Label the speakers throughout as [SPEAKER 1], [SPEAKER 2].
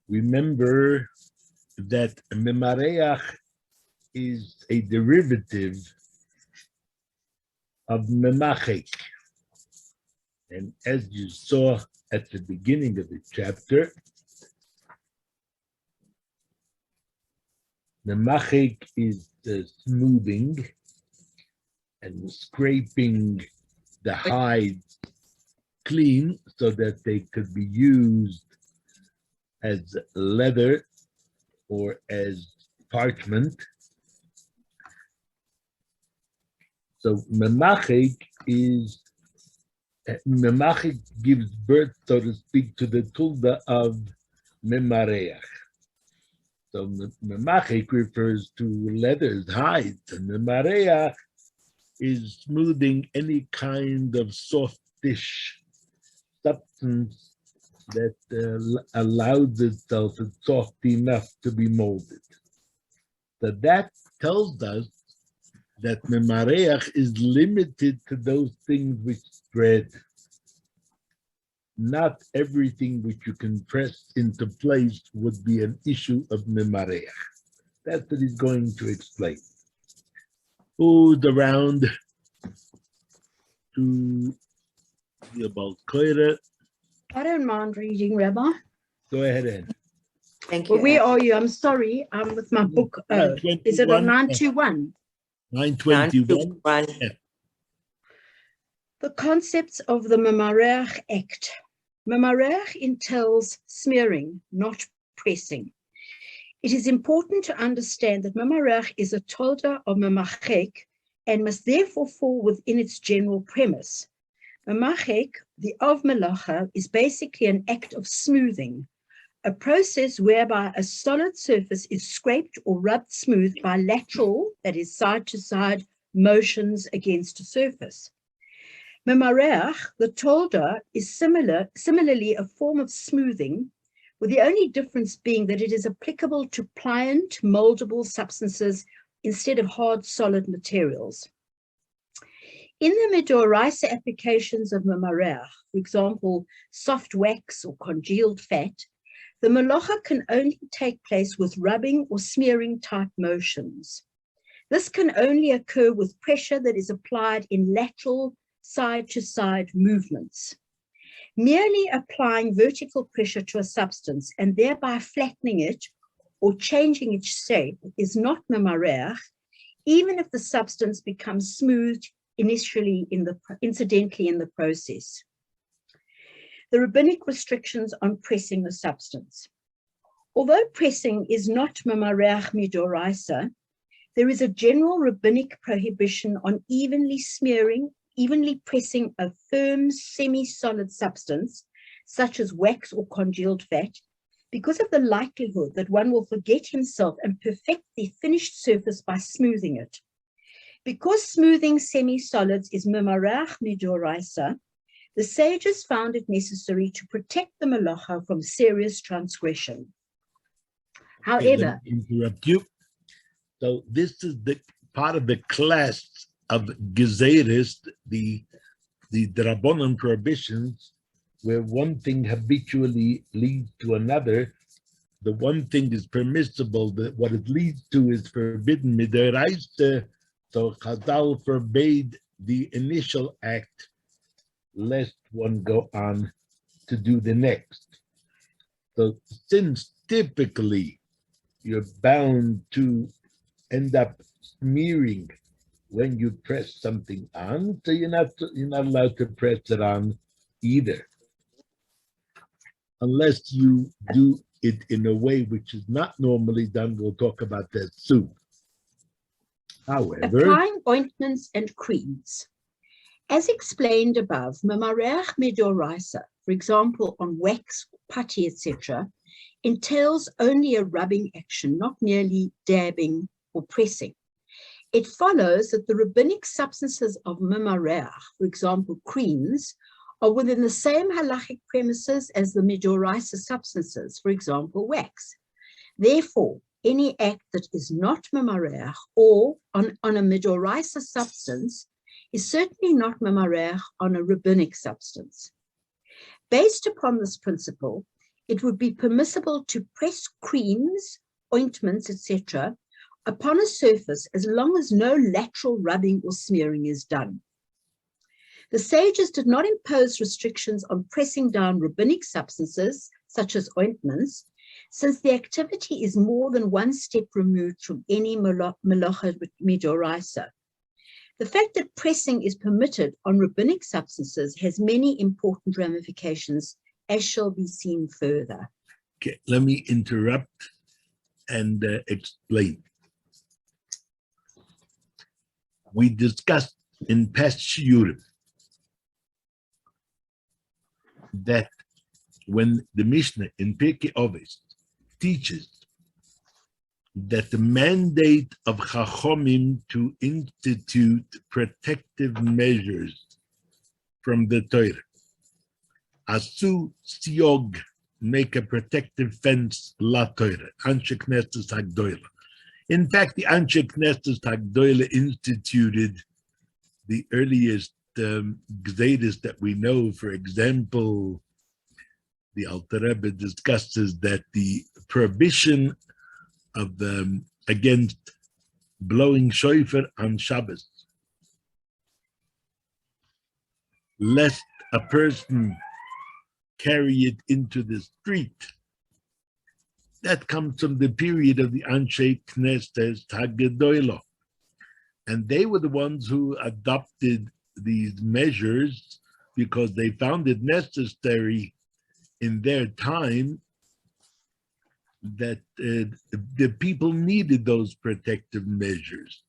[SPEAKER 1] Remember that Memarayach is a derivative of Memachaik. And as you saw at the beginning of the chapter, Memachaik is the smoothing and scraping the hide clean so that they could be used as leather or as parchment. So Memachaik gives birth, so to speak, to the tulda of Memarayach. So Memachaik refers to leathers, hides, and Memarayach is smoothing any kind of softish substance that allows itself, it's soft enough to be molded. So that tells us that Memarayach is limited to those things which spread. Not everything which you can press into place would be an issue of Memarayach. That's what he's going to explain. Who's around to the about Koira?
[SPEAKER 2] I don't mind reading, Rabbi.
[SPEAKER 1] Go ahead, Anne.
[SPEAKER 3] Thank you.
[SPEAKER 2] Well, where are you? I'm sorry. I'm with my book. Is it on 921?
[SPEAKER 1] 921. Yeah.
[SPEAKER 2] The concepts of the Memarayach Act. Memarayach entails smearing, not pressing. It is important to understand that Memarayach is a tolda of Memachaik and must therefore fall within its general premise. Memachaik, the of Melacha, is basically an act of smoothing, a process whereby a solid surface is scraped or rubbed smooth by lateral, that is side-to-side, motions against a surface. Memarayach, the tolda, is similarly a form of smoothing, with the only difference being that it is applicable to pliant, moldable substances instead of hard, solid materials. In the Midoraisa applications of Memarayach, for example, soft wax or congealed fat, the melacha can only take place with rubbing or smearing type motions. This can only occur with pressure that is applied in lateral side-to-side movements. Merely applying vertical pressure to a substance and thereby flattening it or changing its shape is not Memarayach, even if the substance becomes smooth incidentally in the process. The rabbinic restrictions on pressing the substance. Although pressing is not Memarayach midoraisa, there is a general rabbinic prohibition on evenly pressing a firm, semi-solid substance, such as wax or congealed fat, because of the likelihood that one will forget himself and perfect the finished surface by smoothing it. Because smoothing semi-solids is Memarayach midoraisa, the sages found it necessary to protect the melacha from serious transgression. However,
[SPEAKER 1] interrupt you. So this is the part of the class of Gezeres, the Drabonon prohibitions, where one thing habitually leads to another. The one thing is permissible, that what it leads to is forbidden midoraisa. So Chazal forbade the initial act, lest one go on to do the next. So since typically you're bound to end up smearing when you press something on, so you're not allowed to press it on either, unless you do it in a way which is not normally done. We'll talk about that soon. However,
[SPEAKER 2] applying ointments and creams. As explained above, Memarayach midoraisa, for example, on wax, putty, etc., entails only a rubbing action, not merely dabbing or pressing. It follows that the rabbinic substances of Memarayach, for example, creams, are within the same halachic premises as the midoraisa substances, for example, wax. Therefore, any act that is not Memarayach or on a midoraisa substance is certainly not Memarayach on a rabbinic substance. Based upon this principle, it would be permissible to press creams, ointments, etc., upon a surface as long as no lateral rubbing or smearing is done. The sages did not impose restrictions on pressing down rabbinic substances, such as ointments, since the activity is more than one step removed from any melacha midoraisa. The fact that pressing is permitted on rabbinic substances has many important ramifications, as shall be seen further.
[SPEAKER 1] Okay, let me interrupt and explain. We discussed in past shiurim that when the Mishnah in Pirkei Avos teaches that the mandate of Chachomim to institute protective measures from the Torah, Asu Siog, make a protective fence la Torah, Anshe Knesset Hagdoila. In fact, the Anshe Knesset Hagdoila instituted the earliest Gzeiros that we know. For example, the Alter Rebbe discusses that the prohibition of against blowing shofar on Shabbos, lest a person carry it into the street, that comes from the period of the Anshe Knesset Hagdoila. And they were the ones who adopted these measures because they found it necessary in their time that the people needed those protective measures.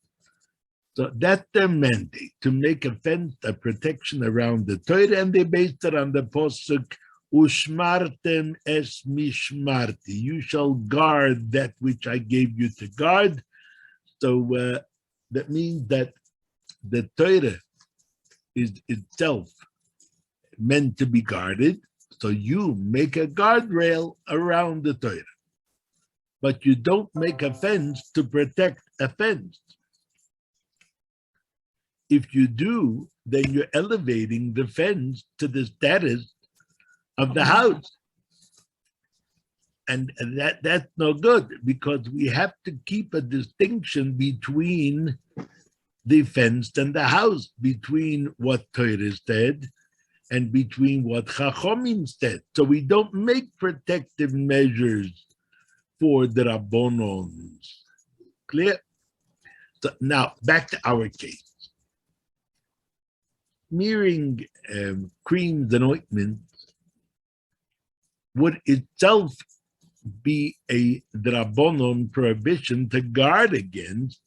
[SPEAKER 1] So that's their mandate, to make a fence, a protection around the Torah, and they based it on the posuk, Ushmartem es mishmarti, you shall guard that which I gave you to guard. So that means that the Torah is itself meant to be guarded, so you make a guardrail around the Torah. But you don't make a fence to protect a fence. If you do, then you're elevating the fence to the status of the house. And that's no good, because we have to keep a distinction between the fence and the house, between what Torah said and between what Chachomim said. So we don't make protective measures for the Rabbonons. Clear? So now back to our case. Smearing creams and ointments would itself be a Rabbonon prohibition to guard against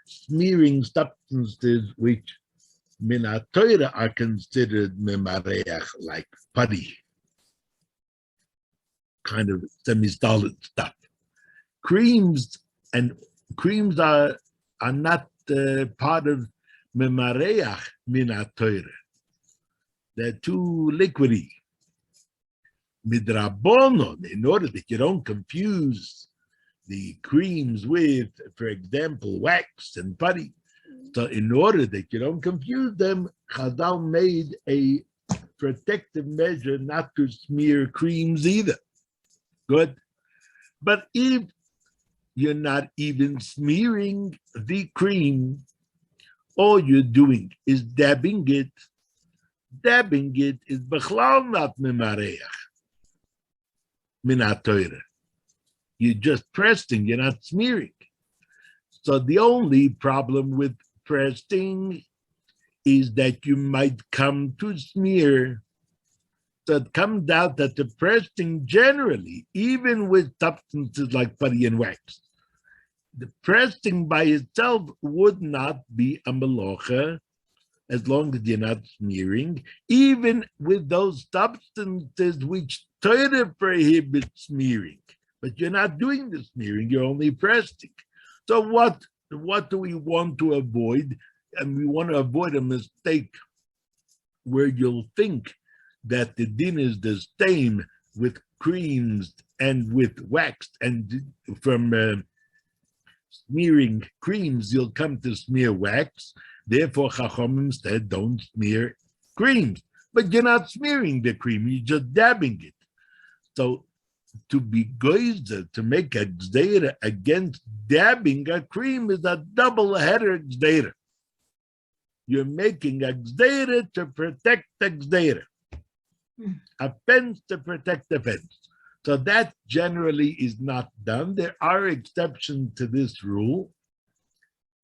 [SPEAKER 1] smearing substances which min ha-Torah are considered Memarayach, like putty, kind of semi-solid stuff. Creams are not part of Memarayach min ha-Torah. They're too liquidy. Midrabonon, in order that you don't confuse the creams with, for example, wax and putty. So in order that you don't confuse them, Chazal made a protective measure not to smear creams either. Good. But if you're not even smearing the cream, all you're doing is dabbing it. Dabbing it is bechlal not memarayach min ha-Torah. You're just pressing, you're not smearing. So the only problem with pressing is that you might come to smear. So it comes out that the pressing generally, even with substances like putty and wax, the pressing by itself would not be a melacha as long as you're not smearing, even with those substances which Torah prohibits smearing. But you're not doing the smearing, you're only pressing. So what do we want to avoid? And we want to avoid a mistake where you'll think that the din is the same with creams and with wax, and from smearing creams, you'll come to smear wax. Therefore, Chachomim said, don't smear creams. But you're not smearing the cream, you're just dabbing it. So to be goizer, to make a gzeira against dabbing a cream is a double-header gzeira. You're making a gzeira to protect the gzeira, a fence to protect the fence. So that generally is not done. There are exceptions to this rule.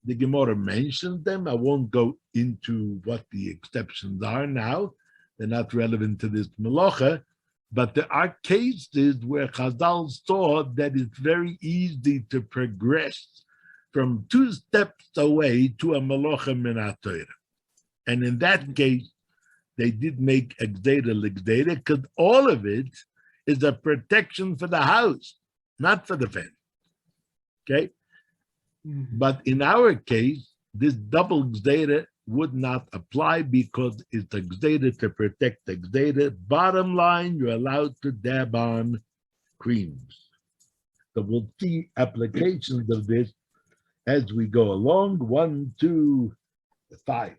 [SPEAKER 1] The Gemara mentions them. I won't go into what the exceptions are now. They're not relevant to this melacha. But there are cases where Chazal saw that it's very easy to progress from 2 steps away to a melacha min haTorah. And in that case, they did make a gzeira l'gzeira because all of it is a protection for the house, not for the fence. Okay? But in our case, this double gzeira would not apply because it's a gzeira to protect the gzeira. Bottom line, you're allowed to dab on creams. So we'll see applications of this as we go along. 1, 2, 5.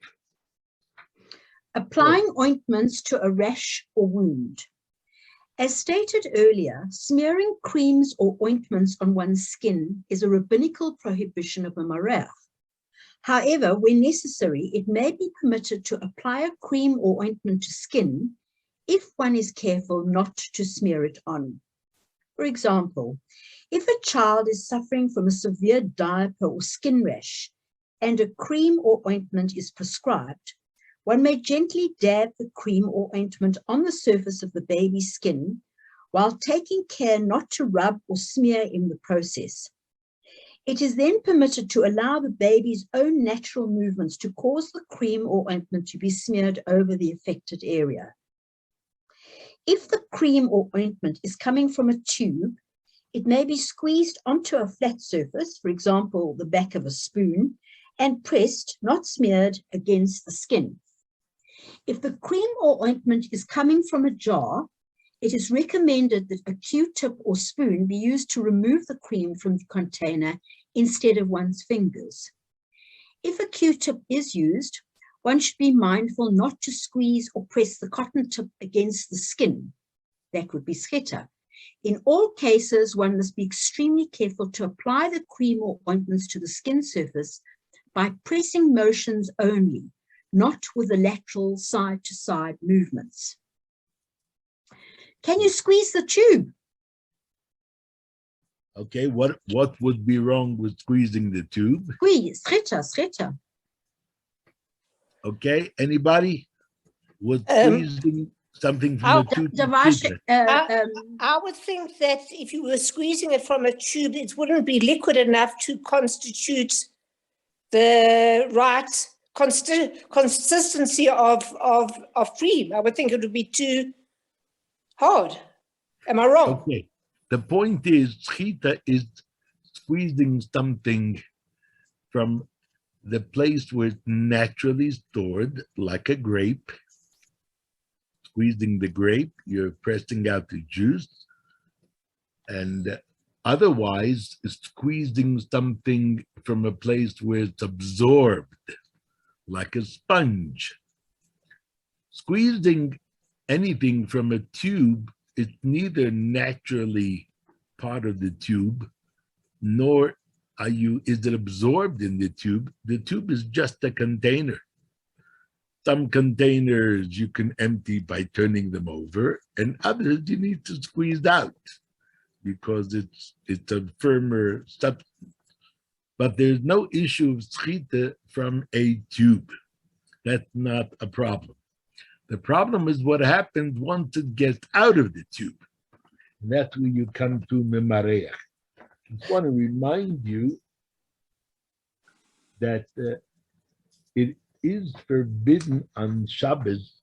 [SPEAKER 2] Applying ointments to a rash or wound. As stated earlier, smearing creams or ointments on one's skin is a rabbinical prohibition of Memarayach. However, when necessary, it may be permitted to apply a cream or ointment to skin if one is careful not to smear it on. For example, if a child is suffering from a severe diaper or skin rash and a cream or ointment is prescribed, one may gently dab the cream or ointment on the surface of the baby's skin while taking care not to rub or smear in the process. It is then permitted to allow the baby's own natural movements to cause the cream or ointment to be smeared over the affected area. If the cream or ointment is coming from a tube, it may be squeezed onto a flat surface, for example, the back of a spoon, and pressed, not smeared, against the skin. If the cream or ointment is coming from a jar, it is recommended that a Q-tip or spoon be used to remove the cream from the container instead of one's fingers. If a Q-tip is used, one should be mindful not to squeeze or press the cotton tip against the skin. That would be scheta. In all cases, one must be extremely careful to apply the cream or ointments to the skin surface by pressing motions only, not with the lateral side-to-side movements. Can you squeeze the tube?
[SPEAKER 1] Okay, what would be wrong with squeezing the tube?
[SPEAKER 2] Squeeze, scheta.
[SPEAKER 1] Okay, anybody? Was squeezing something from the tube?
[SPEAKER 3] I would think that if you were squeezing it from a tube, it wouldn't be liquid enough to constitute the right consistency of cream. I would think it would be too hard. Am I wrong?
[SPEAKER 1] Okay. The point is, schita is squeezing something from the place where it's naturally stored, like a grape. Squeezing the grape, you're pressing out the juice. And otherwise, squeezing something from a place where it's absorbed, like a sponge. Squeezing anything from a tube is neither naturally part of the tube, nor is it absorbed in the tube. The tube is just a container. Some containers you can empty by turning them over, and others you need to squeeze out because it's a firmer substance. But there's no issue of schita from a tube. That's not a problem. The problem is what happens once it gets out of the tube. And that's where you come to Memarayach. I just want to remind you that it is forbidden on Shabbos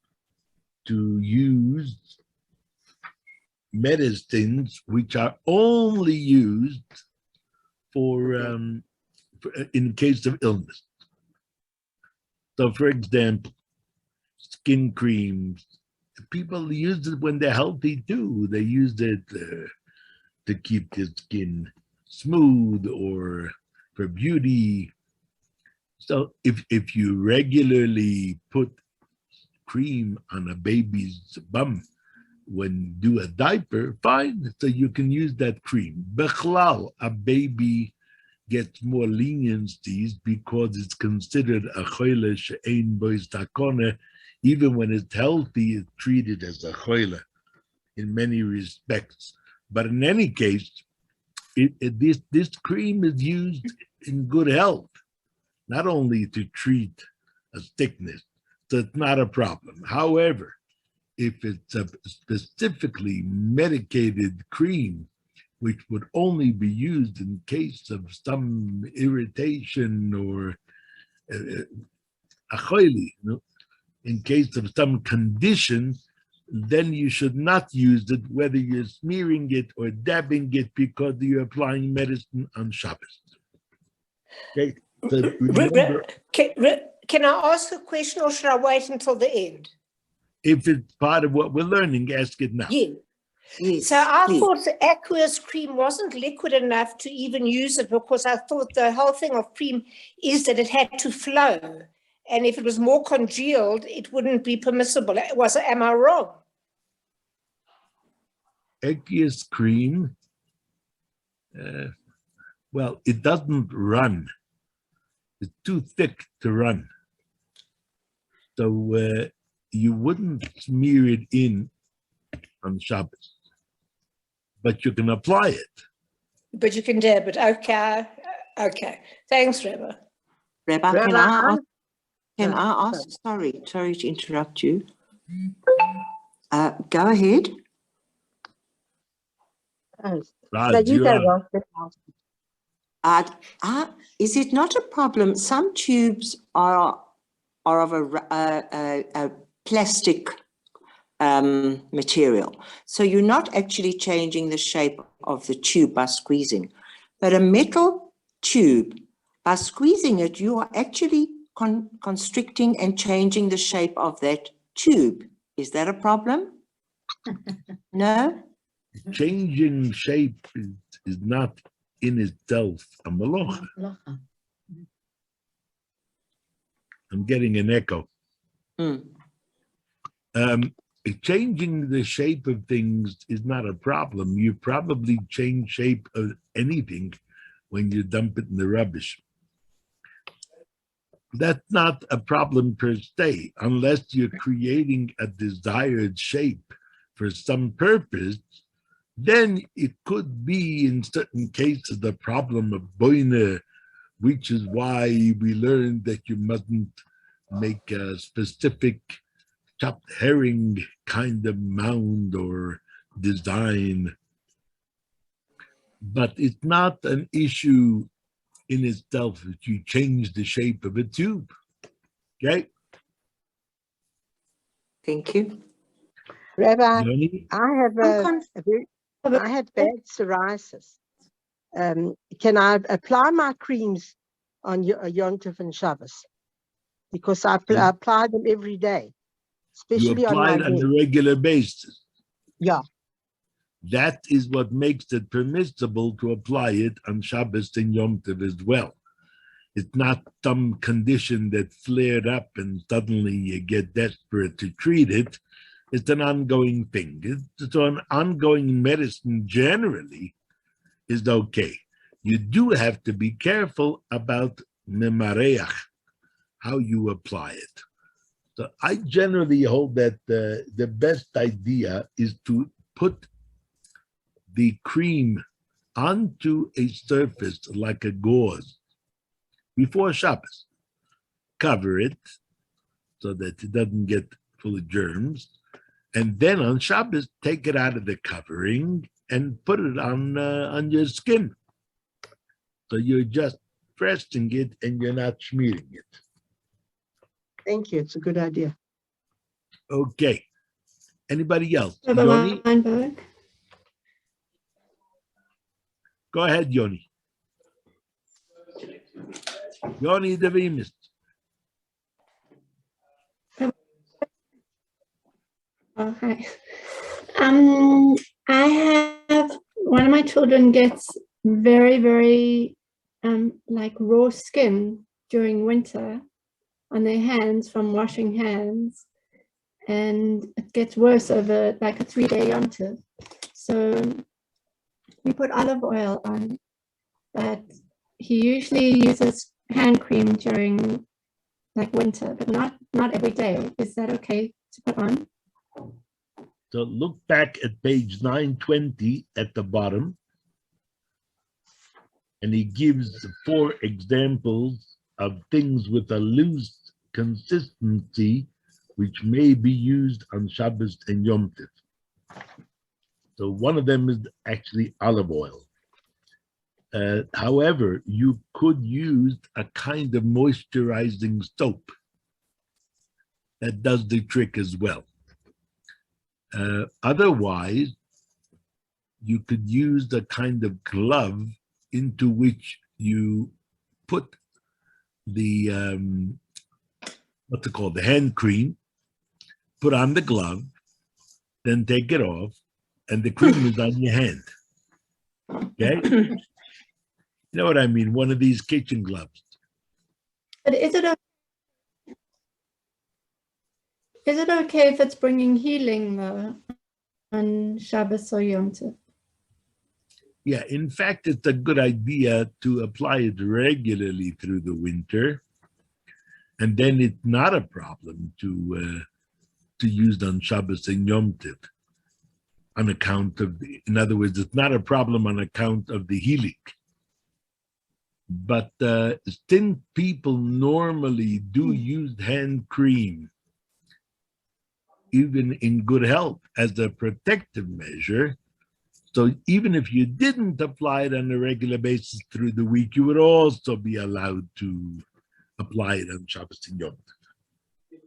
[SPEAKER 1] to use medicines which are only used for in case of illness. So, for example, skin creams, people use it when they're healthy too. They use it to keep the skin smooth or for beauty. So if you regularly put cream on a baby's bum, when do a diaper, fine. So you can use that cream. Bechlal, a baby gets more leniencies because it's considered a choyle she'ein bois takone. Even when it's healthy, it's treated as a choyle in many respects. But in any case, this cream is used in good health, not only to treat a sickness, so it's not a problem. However, if it's a specifically medicated cream, which would only be used in case of some irritation or in case of some condition, then you should not use it, whether you're smearing it or dabbing it, because you're applying medicine on Shabbos. Okay. So remember,
[SPEAKER 3] can I ask a question, or should I wait until the end?
[SPEAKER 1] if it's part of what we're learning, ask it now.
[SPEAKER 3] Yeah.
[SPEAKER 4] Yes,
[SPEAKER 3] So I
[SPEAKER 4] please.
[SPEAKER 3] thought the aqueous cream wasn't liquid enough to even use it, because I thought the whole thing of cream is that it had to flow. And if it was more congealed, it wouldn't be permissible. Am I wrong?
[SPEAKER 1] Aqueous cream, well, it doesn't run. It's too thick to run. So you wouldn't smear it in on Shabbos, but you can apply it.
[SPEAKER 3] But you can dab it. Okay. Okay. Thanks, Rabbi.
[SPEAKER 4] Rabbi, can I ask?
[SPEAKER 2] Sorry.
[SPEAKER 4] Sorry to interrupt you. Go ahead. Is it not a problem? Some tubes are of a plastic material, so you're not actually changing the shape of the tube by squeezing. But a metal tube, by squeezing it, you are actually constricting and changing the shape of that tube. Is that a problem? No?
[SPEAKER 1] Changing shape is not in itself a malacha. I'm getting an echo. Changing the shape of things is not a problem. You probably change shape of anything when you dump it in the rubbish. That's not a problem per se, unless you're creating a desired shape for some purpose. Then it could be, in certain cases, the problem of boina, which is why we learned that you mustn't make a specific chopped herring kind of mound or design. But it's not an issue in itself that you change the shape of a tube. Okay?
[SPEAKER 4] Thank you.
[SPEAKER 5] Rabbi,
[SPEAKER 1] Yoni?
[SPEAKER 5] I had bad psoriasis. Can I apply my creams on Yom Tov and Shabbos? Because I apply them every day, especially
[SPEAKER 1] you apply it on a regular basis.
[SPEAKER 5] Yeah.
[SPEAKER 1] That is what makes it permissible to apply it on Shabbos and Yom Tov as well. It's not some condition that flared up and suddenly you get desperate to treat it. It's an ongoing thing. So an ongoing medicine generally is okay. You do have to be careful about Memarayach, how you apply it. So I generally hold that the best idea is to put the cream onto a surface like a gauze before Shabbos. Cover it so that it doesn't get full of germs. And then on Shabbos, take it out of the covering and put it on your skin. So you're just pressing it and you're not smearing it.
[SPEAKER 5] Thank you. It's a good idea.
[SPEAKER 1] Okay. Anybody else?
[SPEAKER 6] Rabbi
[SPEAKER 1] Yoni?
[SPEAKER 6] Weinberg.
[SPEAKER 1] Go ahead, Yoni. Yoni Devimis.
[SPEAKER 6] Oh, hi. I have one of my children gets very, very like raw skin during winter on their hands from washing hands, and it gets worse over like a 3-day Yom Tov. So we put olive oil on, but he usually uses hand cream during like winter, but not every day. Is that okay to put on?
[SPEAKER 1] So look back at page 920 at the bottom, and he gives 4 examples of things with a loose consistency which may be used on Shabbos and Yom Tov. So one of them is actually olive oil. However, you could use a kind of moisturizing soap that does the trick as well. Otherwise, you could use the kind of glove into which you put the, what's it called, the hand cream, put on the glove, then take it off, and the cream is on your hand. Okay? You know what I mean? One of these kitchen gloves.
[SPEAKER 6] But is it okay if it's bringing healing though, on Shabbos or Yom Tov?
[SPEAKER 1] Yeah, in fact, it's a good idea to apply it regularly through the winter, and then it's not a problem to use on Shabbos and Yom Tov on account of in other words, it's not a problem on account of the healing. But since people normally do use hand cream, even in good health, as a protective measure, so even if you didn't apply it on a regular basis through the week, you would also be allowed to apply it on Shabbos and Yom Tov.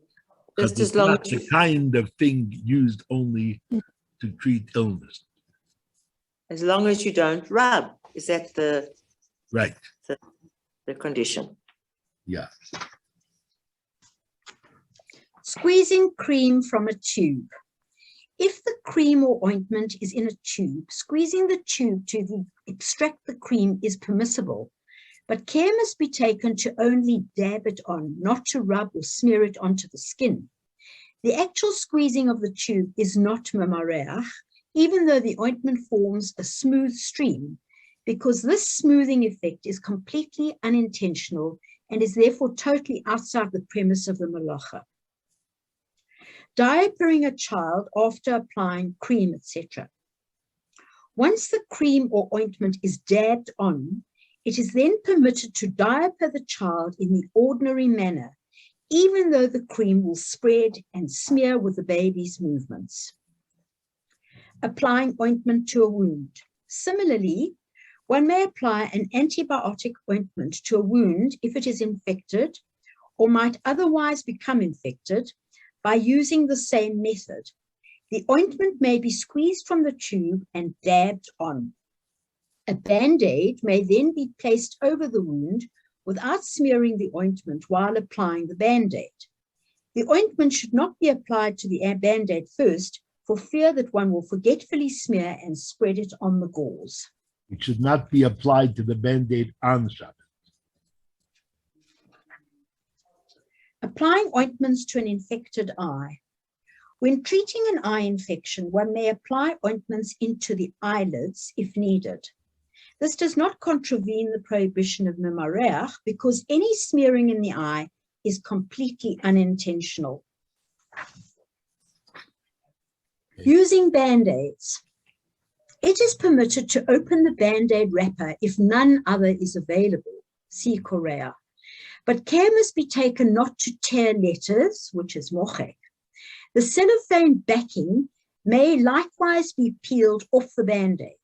[SPEAKER 1] Because it's not the kind of thing used only to treat illness.
[SPEAKER 4] As long as you don't rub, is that the
[SPEAKER 1] right?
[SPEAKER 4] The condition.
[SPEAKER 1] Yeah.
[SPEAKER 2] Squeezing cream from a tube. If the cream or ointment is in a tube, squeezing the tube to extract the cream is permissible, but care must be taken to only dab it on, not to rub or smear it onto the skin. The actual squeezing of the tube is not Memarayach, even though the ointment forms a smooth stream, because this smoothing effect is completely unintentional and is therefore totally outside the premise of the malacha. Diapering a child after applying cream, etc. Once the cream or ointment is dabbed on, it is then permitted to diaper the child in the ordinary manner, even though the cream will spread and smear with the baby's movements. Applying ointment to a wound. Similarly, one may apply an antibiotic ointment to a wound if it is infected or might otherwise become infected by using the same method. The ointment may be squeezed from the tube and dabbed on. A Band-Aid may then be placed over the wound without smearing the ointment while applying the Band-Aid. The ointment should not be applied to the Band-Aid first for fear that one will forgetfully smear and spread it on the gauze.
[SPEAKER 1] It should not be applied to the Band-Aid on Shabbos.
[SPEAKER 2] Applying ointments to an infected eye. When treating an eye infection, one may apply ointments into the eyelids if needed. This does not contravene the prohibition of Memarayach because any smearing in the eye is completely unintentional. Using Band-Aids. It is permitted to open the Band-Aid wrapper if none other is available, see Korea. But care must be taken not to tear letters, which is Memachaik. The cellophane backing may likewise be peeled off the Band-Aid.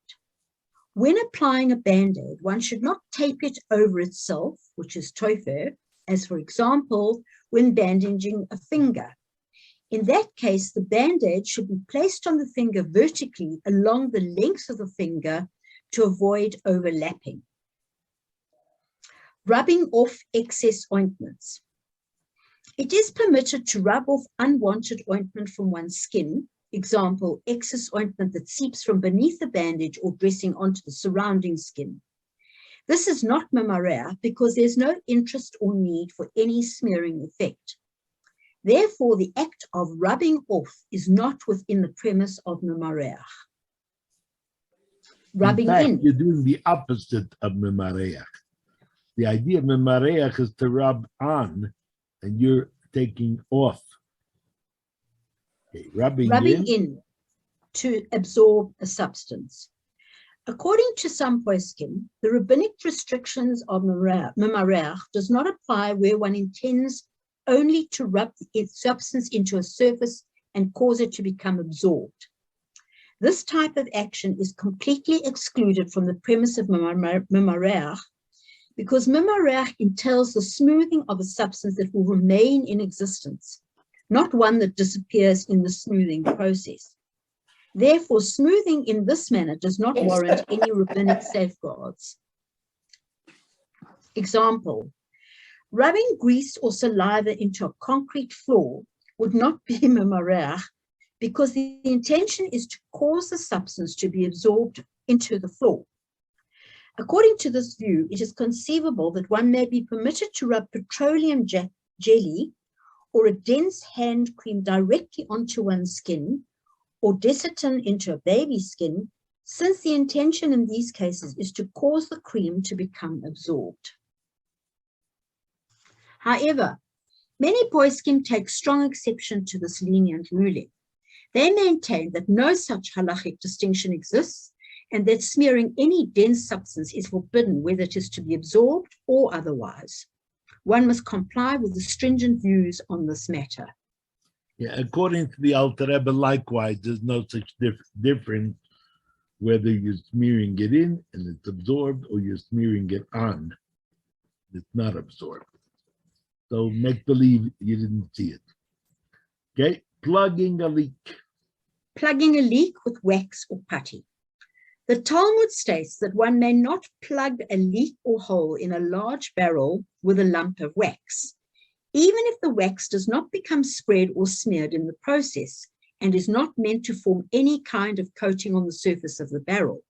[SPEAKER 2] When applying a Band-Aid, one should not tape it over itself, which is tofer, as for example, when bandaging a finger. In that case, the Band-Aid should be placed on the finger vertically along the length of the finger to avoid overlapping. Rubbing off excess ointments. It is permitted to rub off unwanted ointment from one's skin, example, excess ointment that seeps from beneath the bandage or dressing onto the surrounding skin. This is not Memarayach because there's no interest or need for any smearing effect. Therefore, the act of rubbing off is not within the premise of Memarayach. Rubbing
[SPEAKER 1] in fact,
[SPEAKER 2] in.
[SPEAKER 1] You're doing the opposite of Memarayach. The idea of Memarayach is to rub on, and you're taking off. Okay, rubbing
[SPEAKER 2] in to absorb a substance. According to some poskim, the rabbinic restrictions of Memarayach does not apply where one intends only to rub the substance into a surface and cause it to become absorbed. This type of action is completely excluded from the premise of Memarayach because Memarayach entails the smoothing of a substance that will remain in existence, not one that disappears in the smoothing process. Therefore, smoothing in this manner does not warrant any rabbinic safeguards. Example, rubbing grease or saliva into a concrete floor would not be Memarayach because the intention is to cause the substance to be absorbed into the floor. According to this view, it is conceivable that one may be permitted to rub petroleum jelly or a dense hand cream directly onto one's skin or desitin into a baby's skin, since the intention in these cases is to cause the cream to become absorbed. However, many poskim take strong exception to this lenient ruling. They maintain that no such halachic distinction exists and that smearing any dense substance is forbidden, whether it is to be absorbed or otherwise. One must comply with the stringent views on this matter.
[SPEAKER 1] Yeah, according to the Alter Rebbe, likewise, there's no such difference whether you're smearing it in and it's absorbed or you're smearing it on. It's not absorbed. So make believe you didn't see it. Okay, plugging a leak.
[SPEAKER 2] Plugging a leak with wax or putty. The Talmud states that one may not plug a leak or hole in a large barrel with a lump of wax, even if the wax does not become spread or smeared in the process and is not meant to form any kind of coating on the surface of the barrel.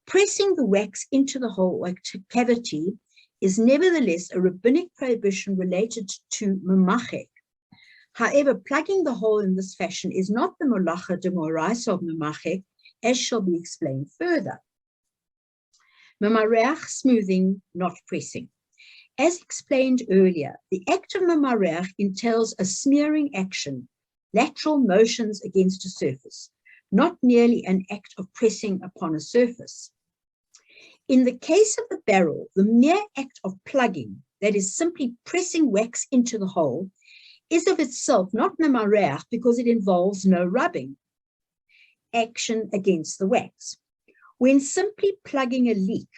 [SPEAKER 2] Pressing the wax into the hole or cavity is nevertheless a rabbinic prohibition related to Memachaik. However, plugging the hole in this fashion is not the Molacha de Moraisa of Memachaik, as shall be explained further. Memarayach, smoothing, not pressing. As explained earlier, the act of Memarayach entails a smearing action, lateral motions against a surface, not merely an act of pressing upon a surface. In the case of the barrel, the mere act of plugging, that is simply pressing wax into the hole, is of itself not Memarayach because it involves no rubbing action against the wax. When simply plugging a leak,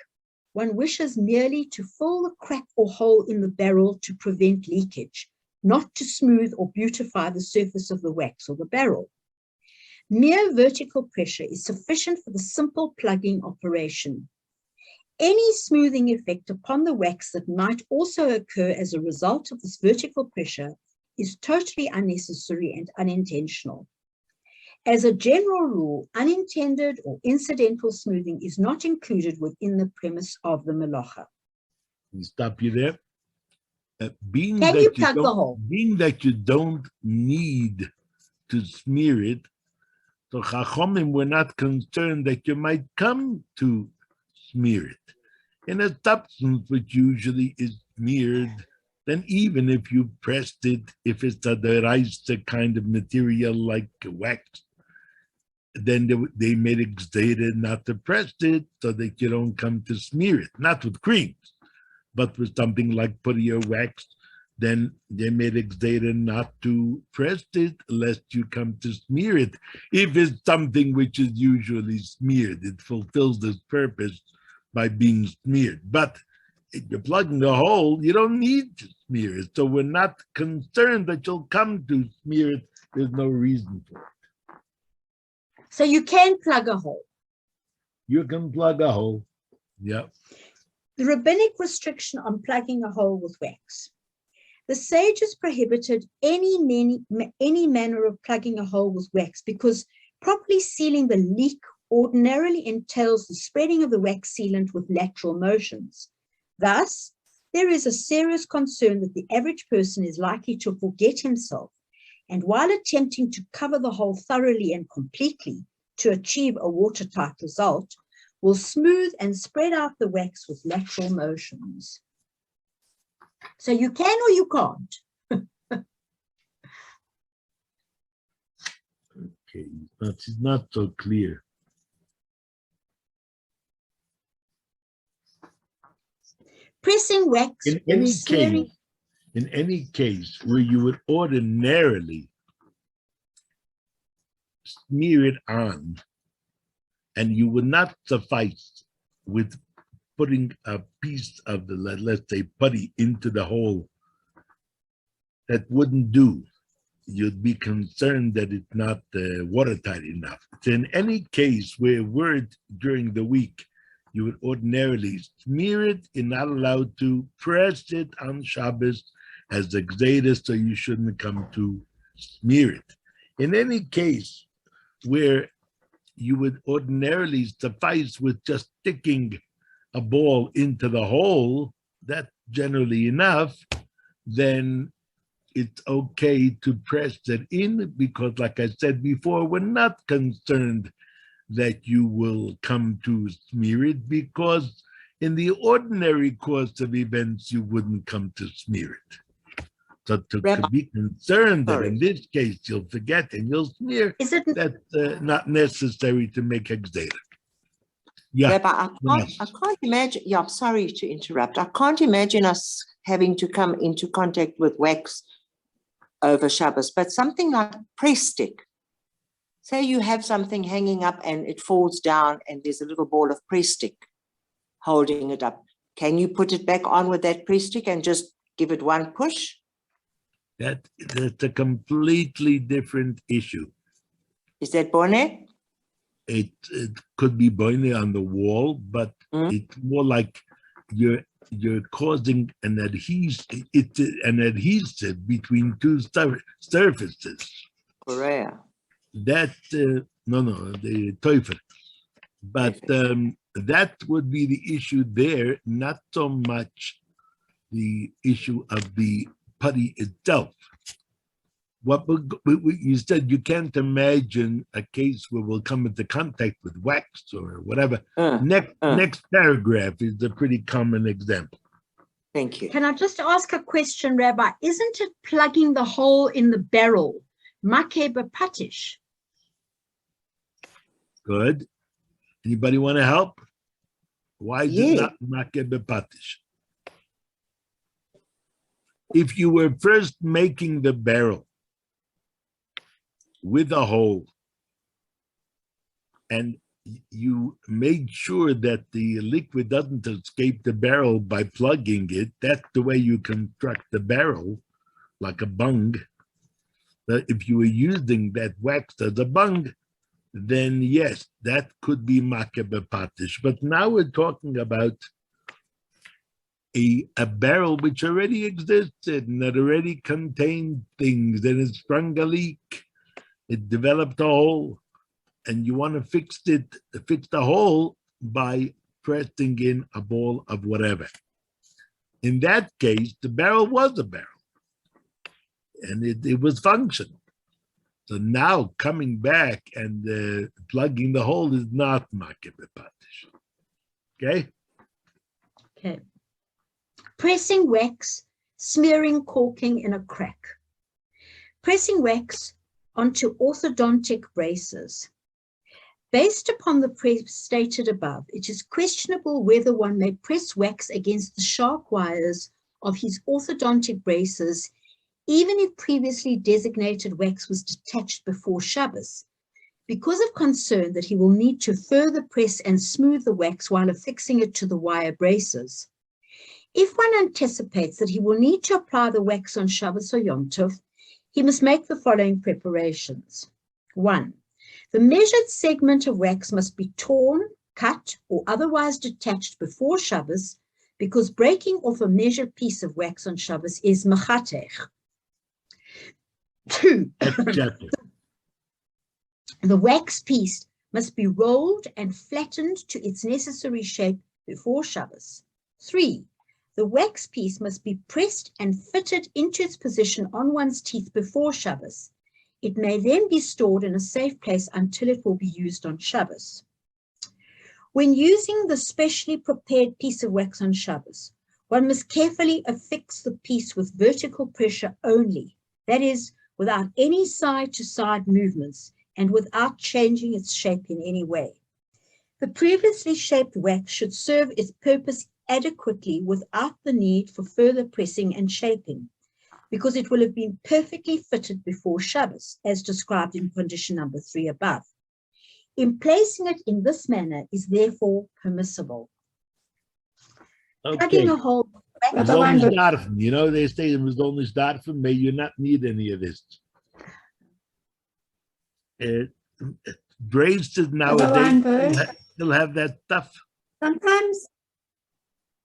[SPEAKER 2] one wishes merely to fill the crack or hole in the barrel to prevent leakage, not to smooth or beautify the surface of the wax or the barrel. Mere vertical pressure is sufficient for the simple plugging operation. Any smoothing effect upon the wax that might also occur as a result of this vertical pressure is totally unnecessary and unintentional. As a general rule, unintended or incidental smoothing is not included within the premise of the melacha.
[SPEAKER 1] Stop you there. Being
[SPEAKER 2] Can
[SPEAKER 1] that
[SPEAKER 2] you plug the hole?
[SPEAKER 1] Being that you don't need to smear it, so Chachomim were not concerned that you might come to smear it. In a substance which usually is smeared, then even if you pressed it, if it's a deraisa kind of material like wax, then they made it gzeira not to press it so that you don't come to smear it, not with creams, but with something like putty or wax, then they made it gzeira not to press it lest you come to smear it. If it's something which is usually smeared, it fulfills this purpose by being smeared. But if you're plugging a hole, you don't need to smear it. So we're not concerned that you'll come to smear it. There's no reason for it.
[SPEAKER 2] So you can plug a hole.
[SPEAKER 1] You can plug a hole. Yeah.
[SPEAKER 2] The rabbinic restriction on plugging a hole with wax. The sages prohibited any manner of plugging a hole with wax because properly sealing the leak ordinarily entails the spreading of the wax sealant with lateral motions. Thus, There is a serious concern that the average person is likely to forget himself, and while attempting to cover the hole thoroughly and completely to achieve a watertight result, will smooth and spread out the wax with lateral motions. So you can or you can't.
[SPEAKER 1] Okay, it's not so clear.
[SPEAKER 2] Pressing wax
[SPEAKER 1] In any case where you would ordinarily smear it on, and you would not suffice with putting a piece of the, let's say, putty into the hole, that wouldn't do. You'd be concerned that it's not watertight enough. So in any case where during the week, you would ordinarily smear it, you're not allowed to press it on Shabbos as a gzeira, so you shouldn't come to smear it. In any case where you would ordinarily suffice with just sticking a ball into the hole, that's generally enough, then it's okay to press it in, because like I said before, we're not concerned that you will come to smear it, because in the ordinary course of events, you wouldn't come to smear it. So to be concerned that in this case you'll forget and you'll smear, that's not necessary to make a gzeira. Yeah.
[SPEAKER 4] Rabbi, I can't imagine, I'm sorry to interrupt. I can't imagine us having to come into contact with wax over Shabbos, but something like press stick. Say you have something hanging up and it falls down and there's a little ball of press stick holding it up. Can you put it back on with that press stick and just give it one push?
[SPEAKER 1] That's a completely different issue.
[SPEAKER 4] Is that Bonnet?
[SPEAKER 1] It could be burning on the wall, but it's more like you're causing an adhesive. It's an adhesive between two surfaces.
[SPEAKER 4] Korea.
[SPEAKER 1] That the teufel. But that would be the issue there, not so much the issue of the putty itself. What you said, you can't imagine a case where we'll come into contact with wax or whatever. Next paragraph is a pretty common example.
[SPEAKER 4] Thank you.
[SPEAKER 2] Can I just ask a question, Rabbi? Isn't it plugging the hole in the barrel, makeh b'patish?
[SPEAKER 1] Good. Anybody want to help? Why is it not makeh b'patish? If you were first making the barrel with a hole, and you made sure that the liquid doesn't escape the barrel by plugging it, that's the way you construct the barrel, like a bung. But if you were using that wax as a bung, then yes, that could be makeh b'patish. But now we're talking about a barrel which already existed and that already contained things, and it sprung a leak. It developed a hole, and you want to fix the hole by pressing in a ball of whatever. In that case, the barrel was a barrel, and it was functional. So now coming back and plugging the hole is not makeh b'patish. Okay?
[SPEAKER 2] Okay. Pressing wax, smearing caulking in a crack. Pressing wax onto orthodontic braces. Based upon the stated above, it is questionable whether one may press wax against the sharp wires of his orthodontic braces, even if previously designated wax was detached before Shabbos, because of concern that he will need to further press and smooth the wax while affixing it to the wire braces. If one anticipates that he will need to apply the wax on Shabbos or Yom Tov, he must make the following preparations. 1. The measured segment of wax must be torn, cut, or otherwise detached before Shabbos, because breaking off a measured piece of wax on Shabbos is Memachaik. 2. The wax piece must be rolled and flattened to its necessary shape before Shabbos. 3. The wax piece must be pressed and fitted into its position on one's teeth before Shabbos. It may then be stored in a safe place until it will be used on Shabbos. When using the specially prepared piece of wax on Shabbos, one must carefully affix the piece with vertical pressure only, that is, without any side-to-side movements and without changing its shape in any way. The previously shaped wax should serve its purpose adequately without the need for further pressing and shaping, because it will have been perfectly fitted before Shabbos, as described in condition number 3 above. In placing it in this manner is therefore permissible.
[SPEAKER 1] Okay.
[SPEAKER 2] A hole.
[SPEAKER 1] You know, they say it was only starfen, may you not need any of this. Braces nowadays still have that stuff.
[SPEAKER 6] Sometimes.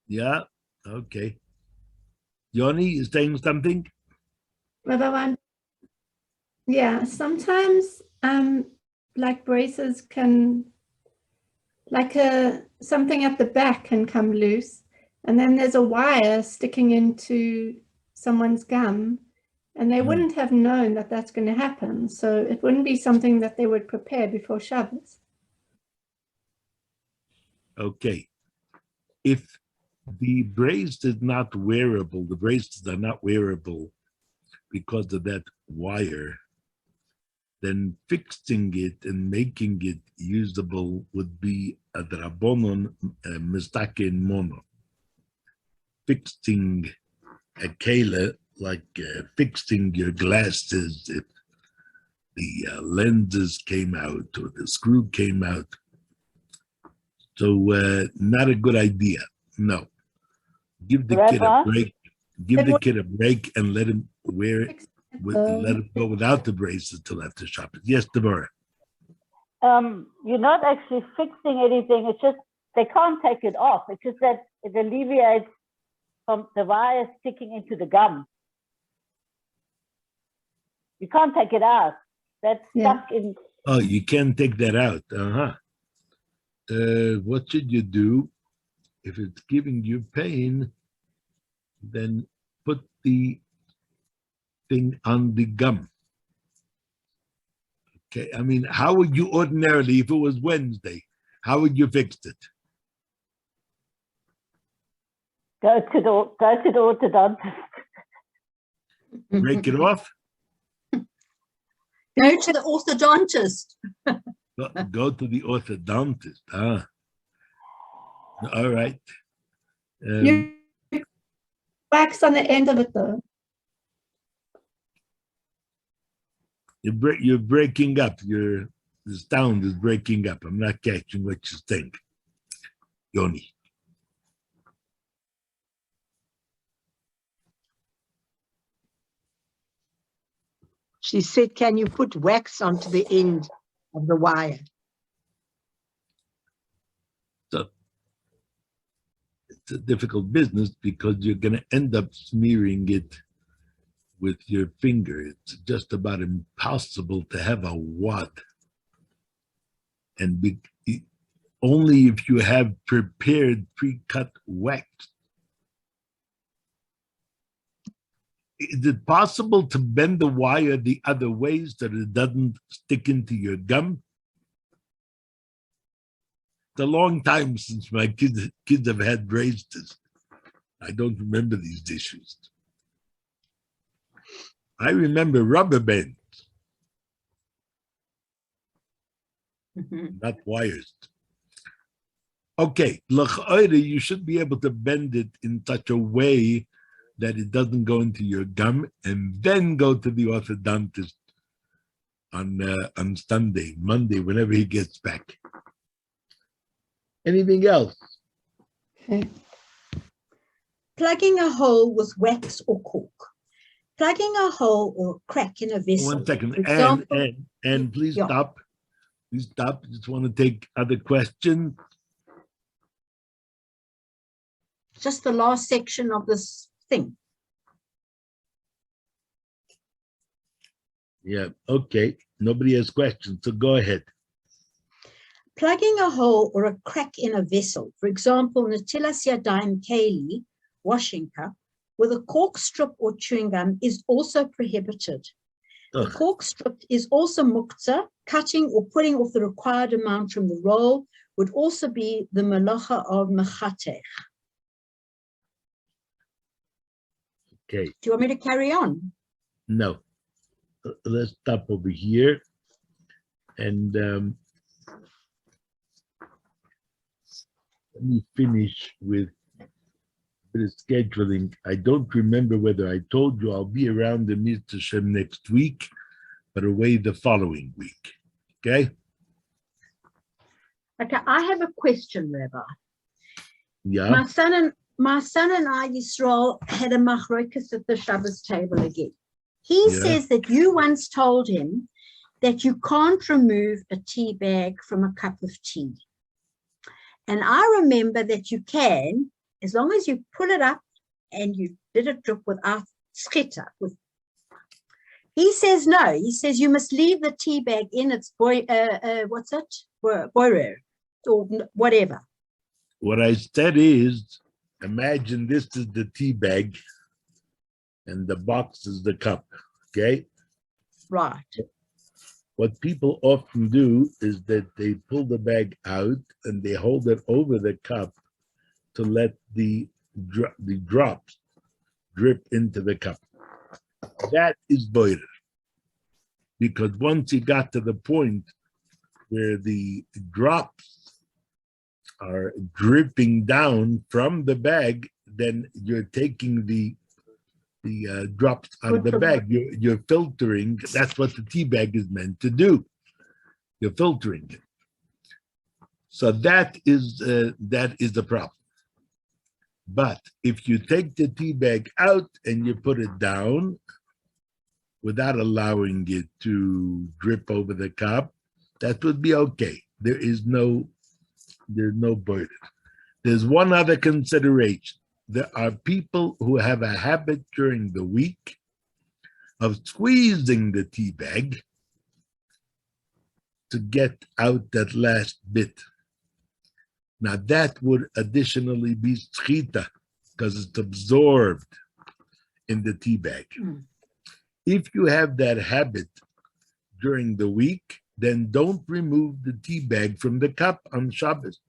[SPEAKER 1] Yeah, okay. Yoni is saying something?
[SPEAKER 6] Yeah, sometimes like braces can, like something at the back can come loose, and then there's a wire sticking into someone's gum, and they wouldn't have known that that's going to happen, so it wouldn't be something that they would prepare before Shabbos.
[SPEAKER 1] Okay. If the brace is not wearable, the braces are not wearable because of that wire, then fixing it and making it usable would be a drabonon mistaken mono. Fixing a kela, like fixing your glasses, if the lenses came out or the screw came out. So not a good idea. No. Give the kid a break. Give the kid a break and let him wear it. Let him go without the braces till after Shabbos. Yes, Deborah.
[SPEAKER 7] You're not actually fixing anything. It's just they can't take it off. It's just that it alleviates from the wire sticking into the gum. You can't take it out. That's stuck in.
[SPEAKER 1] Oh, you can't take that out. What should you do? If it's giving you pain, then put the thing on the gum. Okay, I mean, how would you ordinarily, if it was Wednesday, how would you fix it?
[SPEAKER 7] Go to the orthodontist.
[SPEAKER 1] Break it off?
[SPEAKER 2] Go to the orthodontist.
[SPEAKER 1] Go to the orthodontist. All right.
[SPEAKER 6] You wax on the end of it though.
[SPEAKER 1] You're breaking up. The sound is breaking up. I'm not catching what you think, Yoni.
[SPEAKER 5] She said, can you put wax onto the end of the wire?
[SPEAKER 1] So it's a difficult business because you're going to end up smearing it with your finger. It's just about impossible to have a wad. And only if you have prepared pre-cut wax. Is it possible to bend the wire the other way so that it doesn't stick into your gum? It's a long time since my kids have had braces. I don't remember these issues. I remember rubber bands, not wires. Okay, you should be able to bend it in such a way that it doesn't go into your gum, and then go to the orthodontist on Sunday, Monday, whenever he gets back. Anything else?
[SPEAKER 6] Okay.
[SPEAKER 2] Plugging a hole with wax or cork. Plugging a hole or crack in a vessel.
[SPEAKER 1] 1 second,
[SPEAKER 2] example,
[SPEAKER 1] and please stop. Please stop. I just want to take other questions.
[SPEAKER 2] Just the last section of this thing.
[SPEAKER 1] Yeah, okay. Nobody has questions, so go ahead.
[SPEAKER 2] Plugging a hole or a crack in a vessel, for example, natilas yadayim keli, washing cup with a cork strip or chewing gum is also prohibited. The cork strip is also muktzah. Cutting or putting off the required amount from the roll would also be the melacha of Memachaik.
[SPEAKER 1] Okay.
[SPEAKER 2] Do you want me to carry on?
[SPEAKER 1] No. Let's stop over here. And let me finish with the scheduling. I don't remember whether I told you I'll be around the Mitzvah Shem next week, but away the following week. Okay?
[SPEAKER 2] Okay, I have a question, Rabbi.
[SPEAKER 1] Yeah.
[SPEAKER 2] My son and I, Yisrael, had a machlokas at the Shabbos table again. He says that you once told him that you can't remove a tea bag from a cup of tea. And I remember that you can, as long as you pull it up and you did it without schita. He says no. He says you must leave the tea bag in its boiler or whatever.
[SPEAKER 1] What I said is, imagine this is the tea bag and the box is the cup, okay?
[SPEAKER 2] Right.
[SPEAKER 1] What people often do is that they pull the bag out and they hold it over the cup to let the drops drip into the cup. That is boiler. Because once you got to the point where the drops are dripping down from the bag, then you're taking the drops out of the bag. You're filtering. That's what the tea bag is meant to do. You're filtering it. So that is the problem. But if you take the tea bag out and you put it down without allowing it to drip over the cup, that would be okay. There's no burden. There's one other consideration. There are people who have a habit during the week of squeezing the tea bag to get out that last bit. Now that would additionally be schita because it's absorbed in the tea bag. If you have that habit during the week, then don't remove the tea bag from the cup on Shabbos,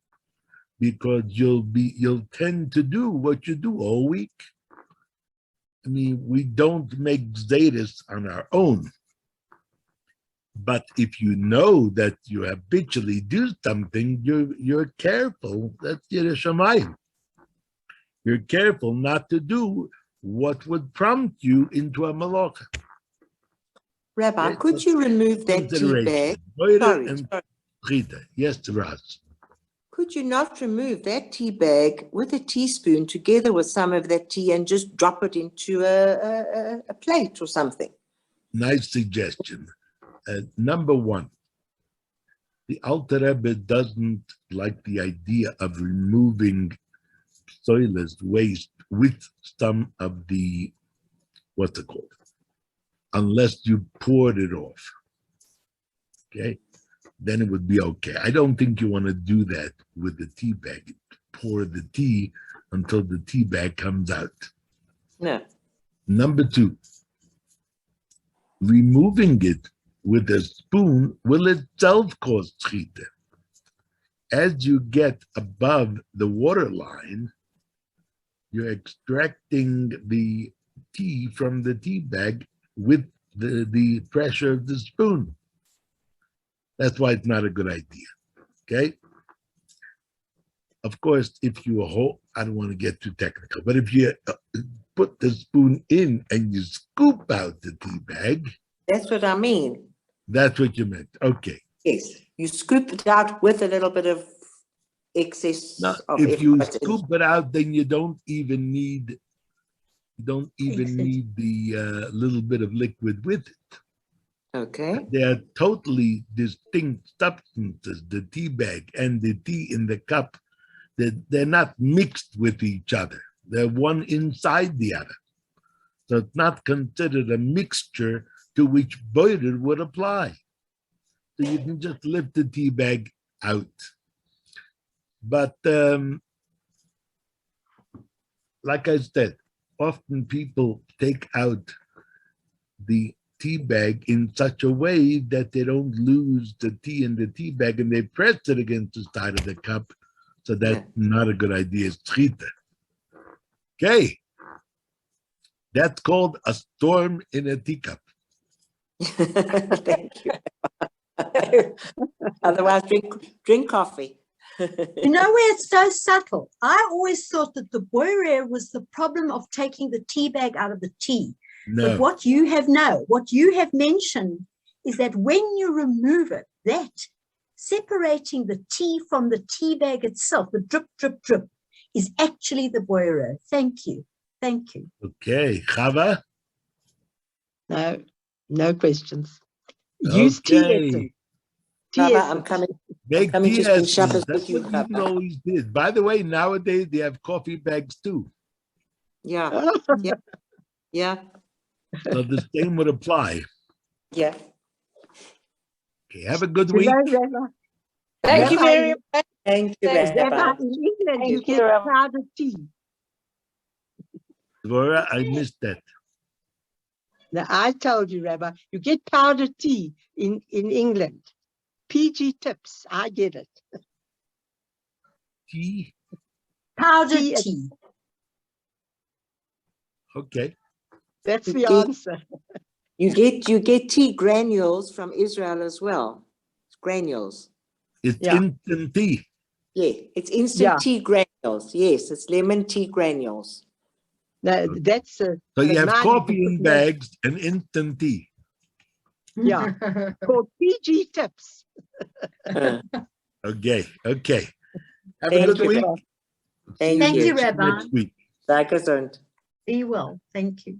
[SPEAKER 1] because you'll tend to do what you do all week. I mean, we don't make shaylos on our own. But if you know that you habitually do something, you're careful. That's Yireh Shamayim. You're careful not to do what would prompt you into a malacha.
[SPEAKER 4] Rabbi, could you remove that tea bag?
[SPEAKER 1] Sorry. Yes, Raz.
[SPEAKER 4] Could you not remove that tea bag with a teaspoon together with some of that tea and just drop it into a plate or something?
[SPEAKER 1] Nice suggestion. Number one, the Alter Rebbe doesn't like the idea of removing soilless waste with some of the, what's it called? Unless you poured it off, okay? Then it would be okay. I don't think you want to do that with the tea bag. Pour the tea until the tea bag comes out.
[SPEAKER 4] No.
[SPEAKER 1] Number two, removing it with a spoon will itself cause schita. As you get above the water line, you're extracting the tea from the tea bag with the pressure of the spoon. That's why it's not a good idea, okay? Of course, if you hold, I don't want to get too technical, but if you put the spoon in and you scoop out the tea bag.
[SPEAKER 4] That's what I mean.
[SPEAKER 1] That's what you meant, okay.
[SPEAKER 4] Yes, you scoop it out with a little bit of excess.
[SPEAKER 1] Now, if you scoop it out, then you don't even need the little bit of liquid with it.
[SPEAKER 4] Okay.
[SPEAKER 1] They are totally distinct substances, the tea bag and the tea in the cup. They're not mixed with each other. They're one inside the other. So it's not considered a mixture to which boiler would apply. So you can just lift the tea bag out. But like I said, often people take out the tea bag in such a way that they don't lose the tea in the tea bag, and they press it against the side of the cup. So that's not a good idea. It's schita. Okay. That's called a storm in a teacup.
[SPEAKER 4] Thank you. Otherwise, drink coffee.
[SPEAKER 2] You know where it's so subtle? I always thought that the boirer was the problem of taking the tea bag out of the tea.
[SPEAKER 1] No.
[SPEAKER 2] But what you have mentioned is that when you remove it, that separating the tea from the tea bag itself, the drip, drip, drip, is actually the boirer. Thank you. Thank you.
[SPEAKER 1] Okay. Chava?
[SPEAKER 5] No questions. Use tea essence.
[SPEAKER 4] Chava, I'm coming.
[SPEAKER 1] Make
[SPEAKER 4] I'm coming
[SPEAKER 1] tea
[SPEAKER 4] to spend
[SPEAKER 1] essence.
[SPEAKER 4] Shabbos
[SPEAKER 1] That's
[SPEAKER 4] with you,
[SPEAKER 1] what you
[SPEAKER 4] Chava.
[SPEAKER 1] always did. By the way, nowadays they have coffee bags too.
[SPEAKER 4] Yeah. Yeah. Yeah.
[SPEAKER 1] So the same would apply.
[SPEAKER 4] Yeah.
[SPEAKER 1] Okay, have a good
[SPEAKER 5] You
[SPEAKER 1] week.
[SPEAKER 5] know, Rabbi,
[SPEAKER 3] Thank you
[SPEAKER 5] Rabbi,
[SPEAKER 3] very much.
[SPEAKER 4] Thank you,
[SPEAKER 3] Thanks,
[SPEAKER 4] Rabbi.
[SPEAKER 5] Rabbi, in England,
[SPEAKER 7] Thank
[SPEAKER 5] you
[SPEAKER 7] you,
[SPEAKER 5] get
[SPEAKER 7] Rabbi.
[SPEAKER 5] powdered tea.
[SPEAKER 1] Dvorah, I missed that.
[SPEAKER 5] Now, I told you, Rabbi, you get powdered tea in England. PG tips, I get it.
[SPEAKER 1] Tea?
[SPEAKER 2] Powdered
[SPEAKER 5] Tea.
[SPEAKER 2] tea.
[SPEAKER 1] Okay.
[SPEAKER 5] That's
[SPEAKER 4] You
[SPEAKER 5] the
[SPEAKER 4] get-
[SPEAKER 5] answer.
[SPEAKER 4] You get tea granules from Israel as well. Granules.
[SPEAKER 1] It's
[SPEAKER 5] Yeah.
[SPEAKER 1] instant tea.
[SPEAKER 4] Yeah, it's instant
[SPEAKER 5] Yeah.
[SPEAKER 4] tea granules. Yes, it's lemon tea granules.
[SPEAKER 5] No, that's
[SPEAKER 1] So you have
[SPEAKER 5] mine,
[SPEAKER 1] coffee
[SPEAKER 5] put
[SPEAKER 1] in
[SPEAKER 5] milk.
[SPEAKER 1] bags and instant tea.
[SPEAKER 5] Yeah. Called PG tips.
[SPEAKER 4] Uh,
[SPEAKER 1] Okay. Okay. Have a
[SPEAKER 4] Thank
[SPEAKER 1] good
[SPEAKER 4] you,
[SPEAKER 1] week.
[SPEAKER 4] Rabbi.
[SPEAKER 1] See
[SPEAKER 4] Thank
[SPEAKER 2] you,
[SPEAKER 1] next
[SPEAKER 2] Rabbi.
[SPEAKER 1] week.
[SPEAKER 4] Sei gesund.
[SPEAKER 2] Be well. Thank you.